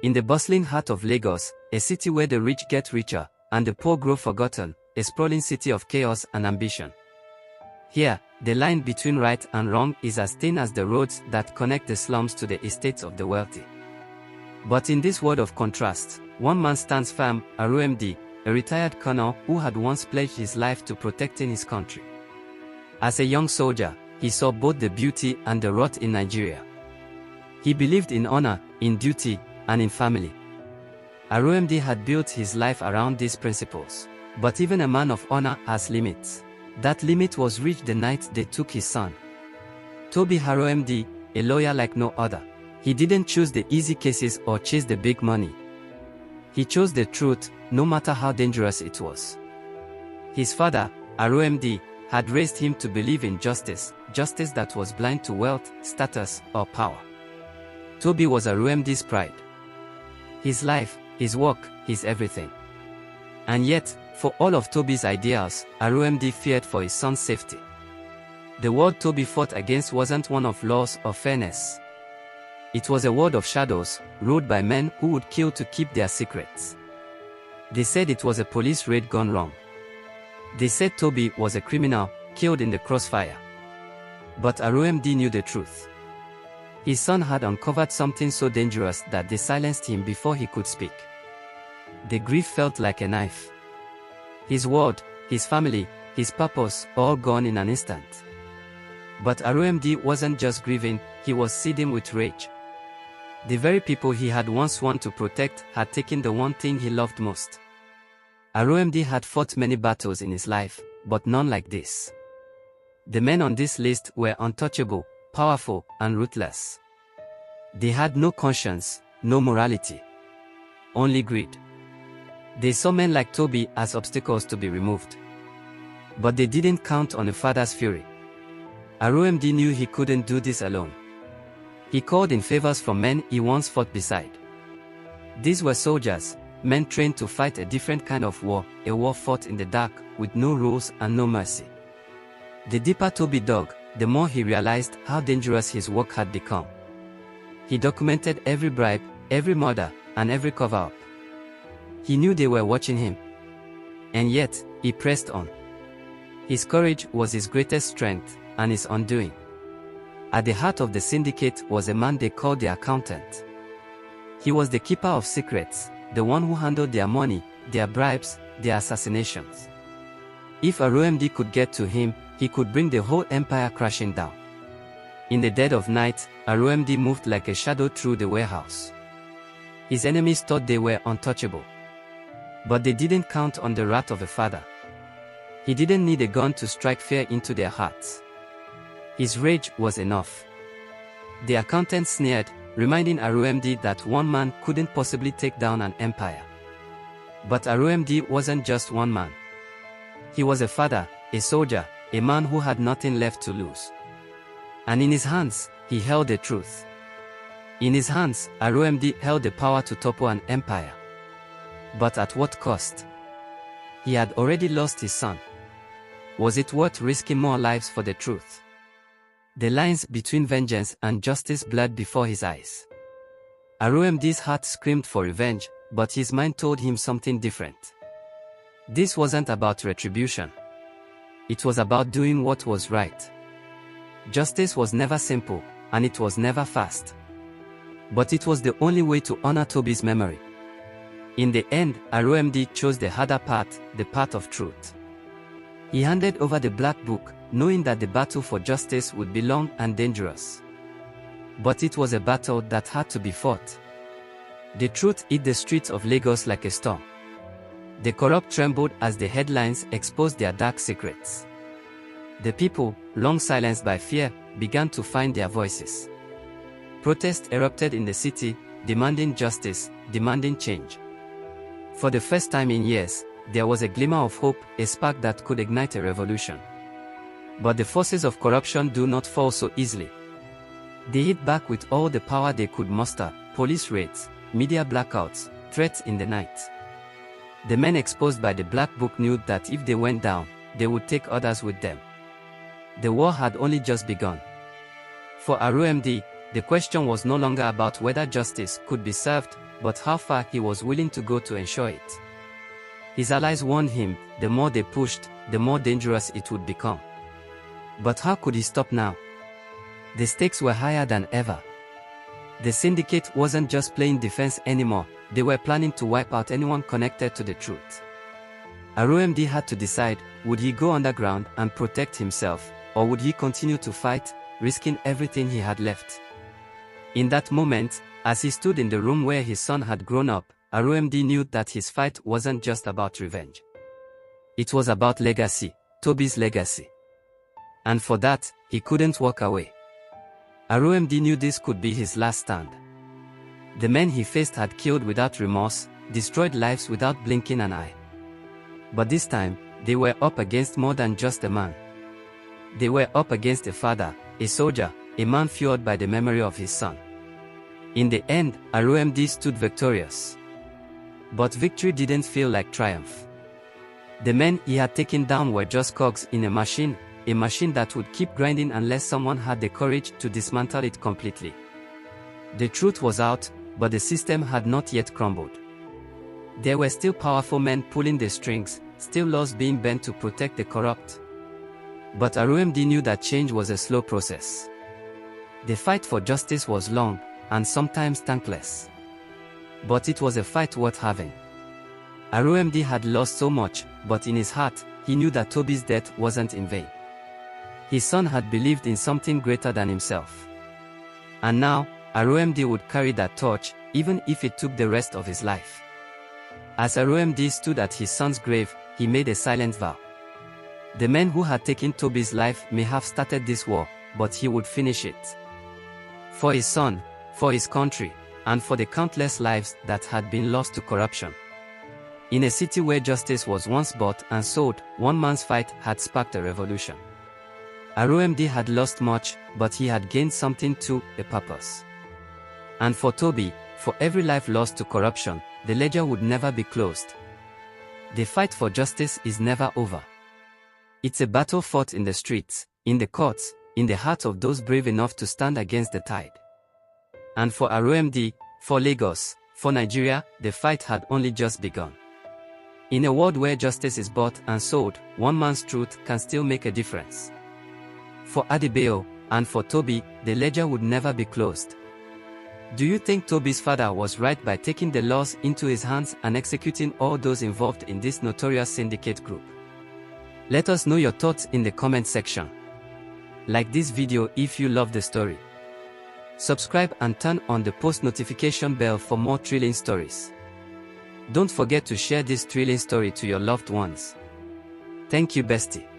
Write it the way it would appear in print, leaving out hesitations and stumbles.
In the bustling heart of Lagos, a city where the rich get richer, and the poor grow forgotten, a sprawling city of chaos and ambition. Here, the line between right and wrong is as thin as the roads that connect the slums to the estates of the wealthy. But in this world of contrasts, one man stands firm, RMD, a retired colonel who had once pledged his life to protecting his country. As a young soldier, he saw both the beauty and the rot in Nigeria. He believed in honor, in duty, and in family. RMD had built his life around these principles. But even a man of honor has limits. That limit was reached the night they took his son. Toby RMD, a lawyer like no other. He didn't choose the easy cases or chase the big money. He chose the truth, no matter how dangerous it was. His father, RMD, had raised him to believe in justice, justice that was blind to wealth, status, or power. Toby was RMD's pride. His life, his work, his everything. And yet, for all of Toby's ideals, RMD feared for his son's safety. The world Toby fought against wasn't one of laws or fairness. It was a world of shadows, ruled by men who would kill to keep their secrets. They said it was a police raid gone wrong. They said Toby was a criminal, killed in the crossfire. But RMD knew the truth. His son had uncovered something so dangerous that they silenced him before he could speak. The grief felt like a knife. His world, his family, his purpose, all gone in an instant. But RMD wasn't just grieving, he was seething with rage. The very people he had once sworn to protect had taken the one thing he loved most. RMD had fought many battles in his life, but none like this. The men on this list were untouchable, powerful, and ruthless. They had no conscience, no morality. Only greed. They saw men like Toby as obstacles to be removed. But they didn't count on a father's fury. RMD knew he couldn't do this alone. He called in favors from men he once fought beside. These were soldiers, men trained to fight a different kind of war, a war fought in the dark, with no rules and no mercy. The deeper Toby dug, the more he realized how dangerous his work had become. He documented every bribe, every murder, and every cover-up. He knew they were watching him. And yet, he pressed on. His courage was his greatest strength, and his undoing. At the heart of the syndicate was a man they called the accountant. He was the keeper of secrets, the one who handled their money, their bribes, their assassinations. If RMD could get to him, he could bring the whole empire crashing down. In the dead of night, RMD moved like a shadow through the warehouse. His enemies thought they were untouchable. But they didn't count on the wrath of a father. He didn't need a gun to strike fear into their hearts. His rage was enough. The accountant sneered, reminding RMD that one man couldn't possibly take down an empire. But RMD wasn't just one man. He was a father, a soldier, a man who had nothing left to lose. And in his hands, he held the truth. In his hands, RMD held the power to topple an empire. But at what cost? He had already lost his son. Was it worth risking more lives for the truth? The lines between vengeance and justice blurred before his eyes. RMD's heart screamed for revenge, but his mind told him something different. This wasn't about retribution. It was about doing what was right. Justice was never simple, and it was never fast. But it was the only way to honor Toby's memory. In the end, RMD chose the harder path, the path of truth. He handed over the black book, knowing that the battle for justice would be long and dangerous. But it was a battle that had to be fought. The truth hit the streets of Lagos like a storm. The corrupt trembled as the headlines exposed their dark secrets. The people, long silenced by fear, began to find their voices. Protests erupted in the city, demanding justice, demanding change. For the first time in years, there was a glimmer of hope, a spark that could ignite a revolution. But the forces of corruption do not fall so easily. They hit back with all the power they could muster: police raids, media blackouts, threats in the night. The men exposed by the Black Book knew that if they went down, they would take others with them. The war had only just begun. For RMD, the question was no longer about whether justice could be served, but how far he was willing to go to ensure it. His allies warned him, the more they pushed, the more dangerous it would become. But how could he stop now? The stakes were higher than ever. The syndicate wasn't just playing defense anymore, they were planning to wipe out anyone connected to the truth. RMD had to decide, would he go underground and protect himself, or would he continue to fight, risking everything he had left? In that moment, as he stood in the room where his son had grown up, RMD knew that his fight wasn't just about revenge. It was about legacy, Toby's legacy. And for that, he couldn't walk away. RMD knew this could be his last stand. The men he faced had killed without remorse, destroyed lives without blinking an eye. But this time, they were up against more than just a man. They were up against a father, a soldier, a man fueled by the memory of his son. In the end, RMD stood victorious. But victory didn't feel like triumph. The men he had taken down were just cogs in a machine that would keep grinding unless someone had the courage to dismantle it completely. The truth was out, but the system had not yet crumbled. There were still powerful men pulling the strings, still laws being bent to protect the corrupt. But RMD knew that change was a slow process. The fight for justice was long, and sometimes thankless. But it was a fight worth having. RMD had lost so much, but in his heart, he knew that Toby's death wasn't in vain. His son had believed in something greater than himself. And now, RMD would carry that torch, even if it took the rest of his life. As RMD stood at his son's grave, he made a silent vow. The men who had taken Toby's life may have started this war, but he would finish it. For his son, for his country, and for the countless lives that had been lost to corruption. In a city where justice was once bought and sold, one man's fight had sparked a revolution. RMD had lost much, but he had gained something too, a purpose. And for Toby, for every life lost to corruption, the ledger would never be closed. The fight for justice is never over. It's a battle fought in the streets, in the courts, in the hearts of those brave enough to stand against the tide. And for RMD, for Lagos, for Nigeria, the fight had only just begun. In a world where justice is bought and sold, one man's truth can still make a difference. For Adebayo, and for Toby, the ledger would never be closed. Do you think Toby's father was right by taking the laws into his hands and executing all those involved in this notorious syndicate group? Let us know your thoughts in the comment section. Like this video if you love the story. Subscribe and turn on the post notification bell for more thrilling stories. Don't forget to share this thrilling story to your loved ones. Thank you, bestie.